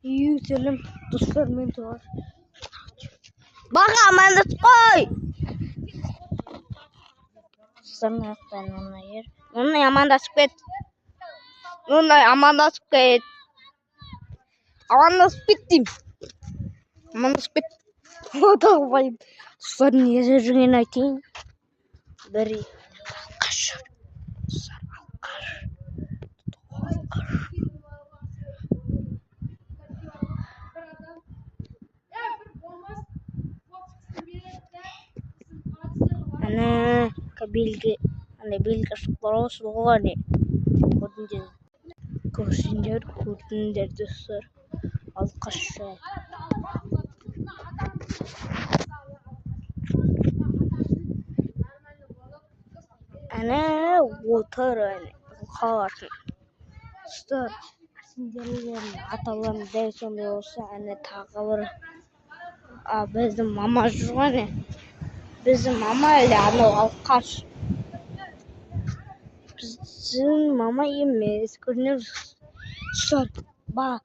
Selam dostlar, men var. Bak amanat koy. Sana ben ona yer. Onu amandaşıp et. Onu amandaşıp et. Amandaşıp ettim. Amandaşıp et. O da vay. Dostlar niye жүрген айтayım. Biri kaşır. Ana kabilge ane bilge şokolos bolani. Gördünger dostlar. Alqaşlar. Ana water ane. Xawarsın. Dostlar. Sizlerin atalarım deli sonday olsa ane tağılır. Bizim mama жүргені. Bizim mama öyle ane alqaş. Bizim mama емес. Көрінеміз. Dostlar. Bak.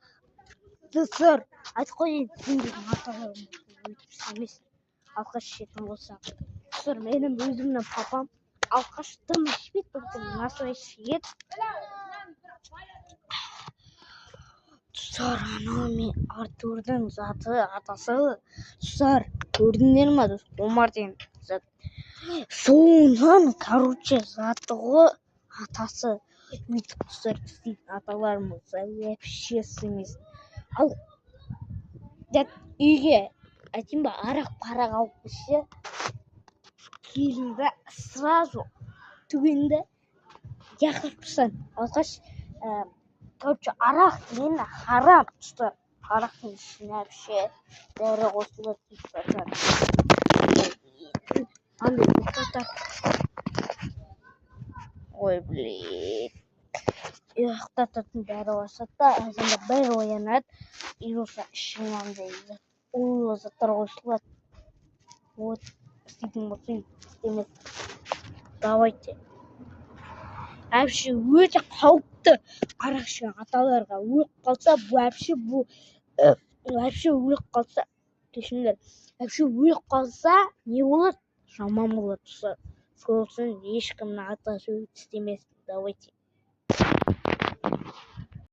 Dostlar. Айтып қойайын. Сендердің аталарың өйтіп емес. Алқаш ішетін болса. Dostlar benim өзімнің папам алқаш тым ішпейді. Только настой ішеді. Dostlar anam Артурдың заты атасы. Dostlar көрдіңдер ма? Омар деген зат. Соңынан короче заты ғой атасы. Өйтіп достар істейтін аталарымыз вообще емес. Ал үйге айтайын ба арақ алып келсе келінді сразу түгенді яқырпсан. Алқаш короче арақ мені харам достар. Арақтың ішіне вообще дәрі қосылып кетіп андай ұйықтатады. Ой блин. Ұйықтататын дәрі қосады да азанда бір оянады. И болса ішіне андай улы заттар қосылады. Вот істейтін болсаң істемес. Давайте. Вообще өте қауіпті. Арақ ішкен аталарға өліп қалса, вообще өліп қалса, кешіңдер. Вообще өліп қалса, не болады? Жаман болады. Сол үшін ешкімнің атасы істемес. Давайте.